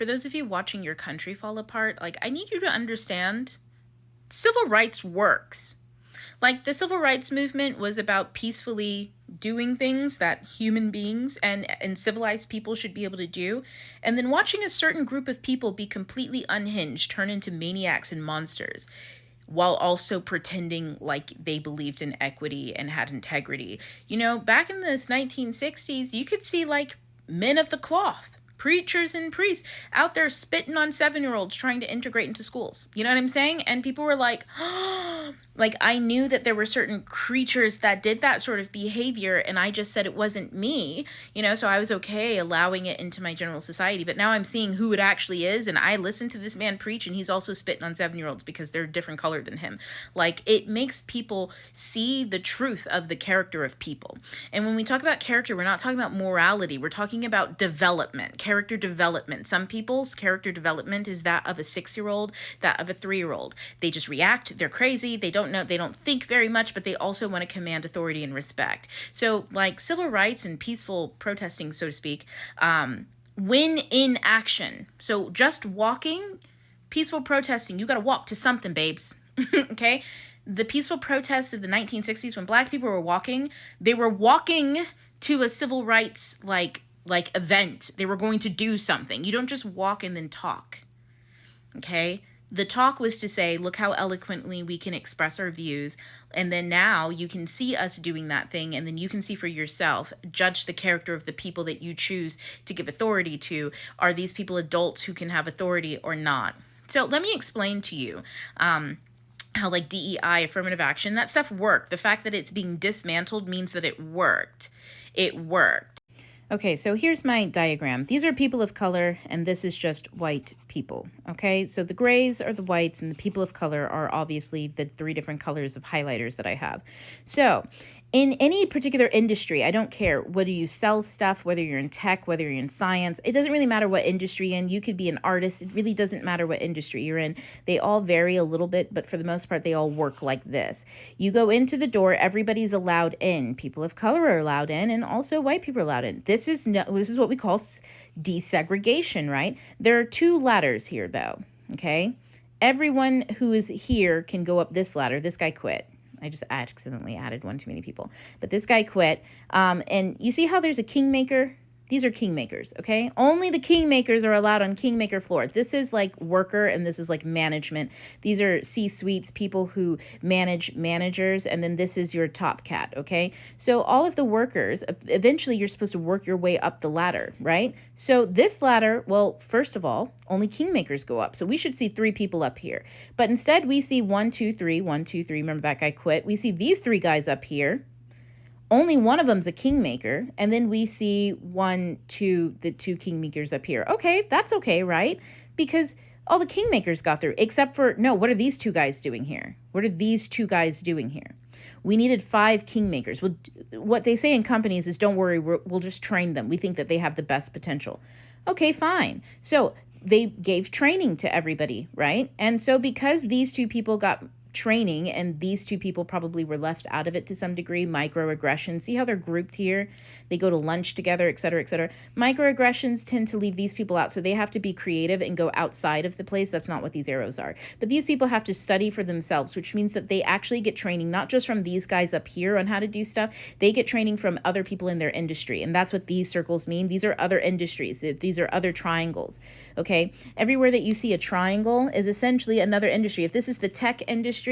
for those of you watching your country fall apart, like, I need you to understand civil rights works. Like, the civil rights movement was about peacefully doing things that human beings and civilized people should be able to do. And then watching a certain group of people be completely unhinged, turn into maniacs and monsters, while also pretending like they believed in equity and had integrity. You know, back in the 1960s, you could see like men of the cloth, preachers and priests out there spitting on 7-year-olds trying to integrate into schools. You know what I'm saying? And people were like, oh, like, I knew that there were certain creatures that did that sort of behavior, and I just said it wasn't me, you know, so I was okay allowing it into my general society. But now I'm seeing who it actually is, and I listen to this man preach, and he's also spitting on 7-year-olds because they're a different color than him. Like, it makes people see the truth of the character of people. And when we talk about character, we're not talking about morality. We're talking about development, character development. Some people's character development is that of a 6-year-old, that of a 3-year-old. They just react. They're crazy. They don't know. They don't think very much, but they also want to command authority and respect. So, like, civil rights and peaceful protesting, so to speak, when in action. So just walking, peaceful protesting, you got to walk to something, babes. Okay? The peaceful protests of the 1960s, when black people were walking, they were walking to a civil rights like event. They were going to do something. You don't just walk and then talk. Okay? The talk was to say, look how eloquently we can express our views. And then now you can see us doing that thing. And then you can see for yourself, judge the character of the people that you choose to give authority to. Are these people adults who can have authority or not? So let me explain to you how, like, DEI, affirmative action, that stuff worked. The fact that it's being dismantled means that it worked. It worked. Okay, so here's my diagram. These are people of color, and this is just white people, okay? So the grays are the whites, and the people of color are obviously the 3 different colors of highlighters that I have. So in any particular industry, I don't care whether you sell stuff, whether you're in tech, whether you're in science, it doesn't really matter what industry you're in. You could be an artist. It really doesn't matter what industry you're in. They all vary a little bit, but for the most part, they all work like this. You go into the door, everybody's allowed in. People of color are allowed in, and also white people are allowed in. This is what we call desegregation, right? There are 2 ladders here, though, okay? Everyone who is here can go up this ladder. This guy quit. I just accidentally added one too many people. But this guy quit. And you see how there's a kingmaker? These are kingmakers, okay? Only the kingmakers are allowed on kingmaker floor. This is like worker, and this is like management. These are C-suites, people who manage managers, and then this is your top cat, okay? So all of the workers, eventually you're supposed to work your way up the ladder, right? So this ladder, well, first of all, only kingmakers go up. So we should see 3 people up here. But instead we see 1, 2, 3, 1, 2, 3. Remember that guy quit. We see these 3 guys up here. Only one of them's a kingmaker, and then we see 1, 2, the 2 kingmakers up here. Okay, that's okay, right? Because all the kingmakers got through, except for, no, what are these 2 guys doing here? What are these 2 guys doing here? We needed 5 kingmakers. Well, what they say in companies is, don't worry, we'll just train them. We think that they have the best potential. Okay, fine. So they gave training to everybody, right? And so because these 2 people got training, and these 2 people probably were left out of it to some degree, microaggressions. See how they're grouped here? They go to lunch together, et cetera, et cetera. Microaggressions tend to leave these people out, so they have to be creative and go outside of the place. That's not what these arrows are. But these people have to study for themselves, which means that they actually get training, not just from these guys up here on how to do stuff. They get training from other people in their industry, and that's what these circles mean. These are other industries. These are other triangles, okay? Everywhere that you see a triangle is essentially another industry. If this is the tech industry,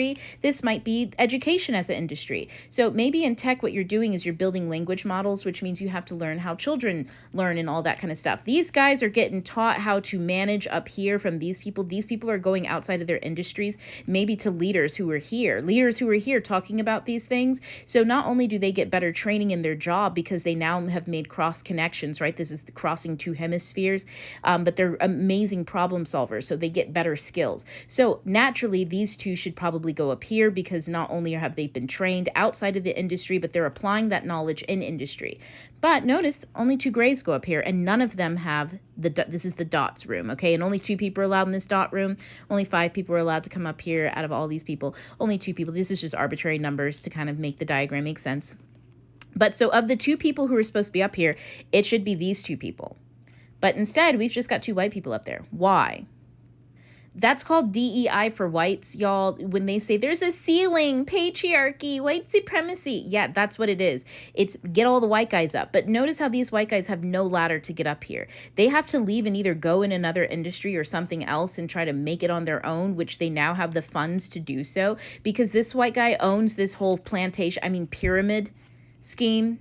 this might be education as an industry. So maybe in tech, what you're doing is you're building language models, which means you have to learn how children learn and all that kind of stuff. These guys are getting taught how to manage up here from these people. These people are going outside of their industries, maybe to leaders who are here talking about these things. So not only do they get better training in their job because they now have made cross connections, right? This is crossing 2 hemispheres, but they're amazing problem solvers. So they get better skills. So naturally, these 2 should probably go up here because not only have they been trained outside of the industry, but they're applying that knowledge in industry. But notice only 2 grays go up here, and none of them have this is the dots room, okay? And only 2 people are allowed in this dot room. Only 5 people are allowed to come up here out of all these people. Only 2 people. This is just arbitrary numbers to kind of make the diagram make sense. But so of the 2 people who are supposed to be up here, it should be these 2 people. But instead, we've just got 2 white people up there. Why? That's called DEI for whites, y'all. When they say there's a ceiling, patriarchy, white supremacy. Yeah, that's what it is. It's get all the white guys up. But notice how these white guys have no ladder to get up here. They have to leave and either go in another industry or something else and try to make it on their own, which they now have the funds to do so, because this white guy owns this whole pyramid scheme.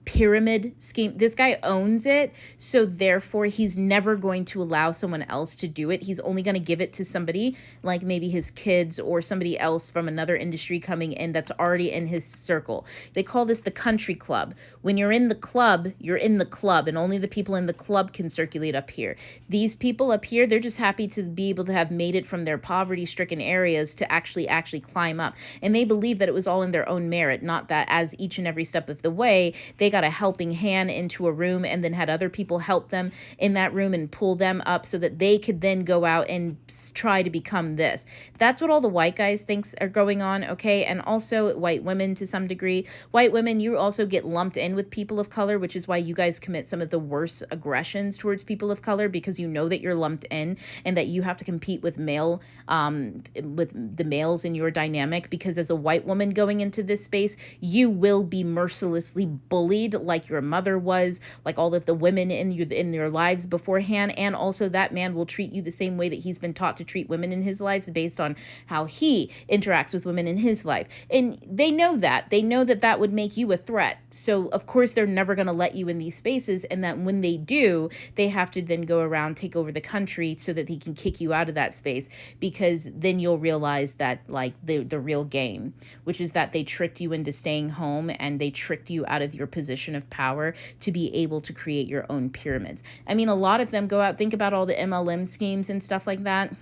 This guy owns it, so therefore he's never going to allow someone else to do it. He's only going to give it to somebody like maybe his kids or somebody else from another industry coming in that's already in his circle. They call this the country club. When you're in the club, you're in the club, and only the people in the club can circulate up here. These people up here, they're just happy to be able to have made it from their poverty-stricken areas to actually climb up. And they believe that it was all in their own merit, not that as each and every step of the way, they got a helping hand into a room and then had other people help them in that room and pull them up so that they could then go out and try to become this. That's what all the white guys thinks are going on, okay? And also white women to some degree. White women, you also get lumped in with people of color, which is why you guys commit some of the worst aggressions towards people of color, because you know that you're lumped in and that you have to compete with with the males in your dynamic, because as a white woman going into this space, you will be mercilessly bullied like your mother was, like all of the women in your lives beforehand. And also that man will treat you the same way that he's been taught to treat women in his lives based on how he interacts with women in his life. And they know that. They know that that would make you a threat. So of course they're never going to let you in these spaces. And that when they do, they have to then go around, take over the country so that he can kick you out of that space, because then you'll realize that like the real game, which is that they tricked you into staying home and they tricked you out of your position of power to be able to create your own pyramids. I mean, a lot of them go out, think about all the MLM schemes and stuff like that.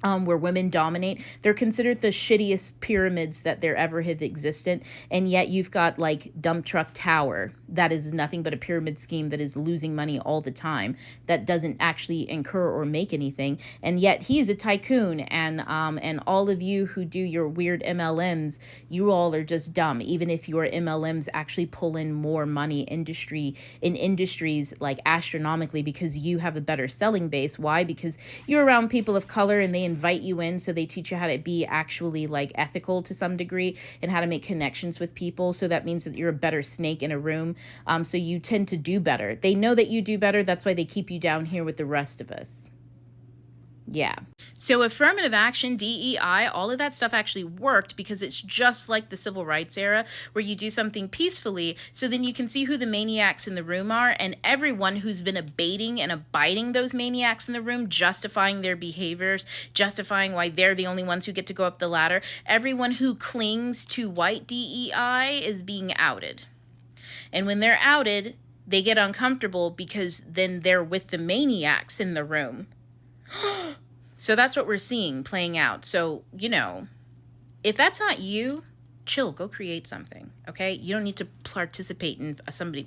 Where women dominate, they're considered the shittiest pyramids that there ever have existed. And yet you've got like Dump Truck Tower. That is nothing but a pyramid scheme that is losing money all the time, that doesn't actually incur or make anything. And yet he's a tycoon. And all of you who do your weird MLMs, you all are just dumb. Even if your MLMs actually pull in more money in industries like astronomically, because you have a better selling base. Why? Because you're around people of color and they invite you in, so they teach you how to be actually like ethical to some degree and how to make connections with people. So that means that you're a better snake in a room. So you tend to do better. They know that you do better. That's why they keep you down here with the rest of us. Yeah. So affirmative action, DEI, all of that stuff actually worked, because it's just like the civil rights era where you do something peacefully, so then you can see who the maniacs in the room are, and everyone who's been abating and abiding those maniacs in the room, justifying their behaviors, justifying why they're the only ones who get to go up the ladder. Everyone who clings to white DEI is being outed. And when they're outed, they get uncomfortable because then they're with the maniacs in the room. So that's what we're seeing playing out. So, you know, if that's not you, chill, go create something, okay? You don't need to participate in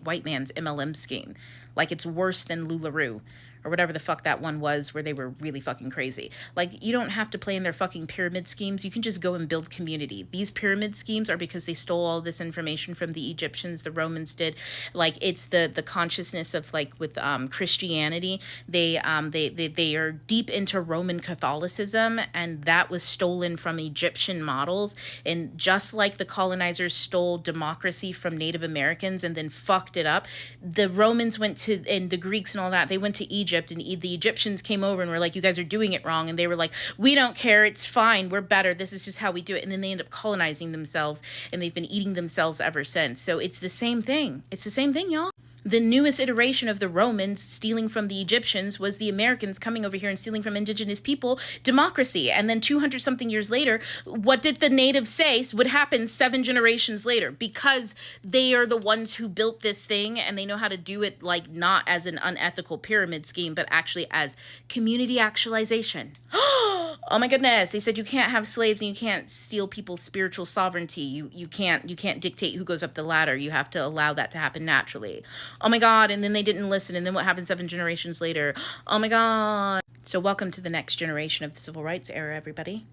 white man's MLM scheme. Like it's worse than LuLaRoe or whatever the fuck that one was where they were really fucking crazy. Like, you don't have to play in their fucking pyramid schemes. You can just go and build community. These pyramid schemes are because they stole all this information from the Egyptians, the Romans did. Like, it's the consciousness of, like, with Christianity, they are deep into Roman Catholicism, and that was stolen from Egyptian models. And just like the colonizers stole democracy from Native Americans and then fucked it up, the Romans went to, and the Greeks and all that, they went to Egypt, and the Egyptians came over and were like, you guys are doing it wrong. And they were like, we don't care. It's fine. We're better. This is just how we do it. And then they end up colonizing themselves, and they've been eating themselves ever since. So it's the same thing. It's the same thing, y'all. The newest iteration of the Romans stealing from the Egyptians was the Americans coming over here and stealing from indigenous people democracy. And then 200 something years later, what did the natives say would happen 7 generations later? Because they are the ones who built this thing, and they know how to do it, like, not as an unethical pyramid scheme, but actually as community actualization. Oh my goodness. They said you can't have slaves and you can't steal people's spiritual sovereignty. You can't dictate who goes up the ladder. You have to allow that to happen naturally. Oh my God. And then they didn't listen. And then what happened 7 generations later? Oh my God. So welcome to the next generation of the civil rights era, everybody.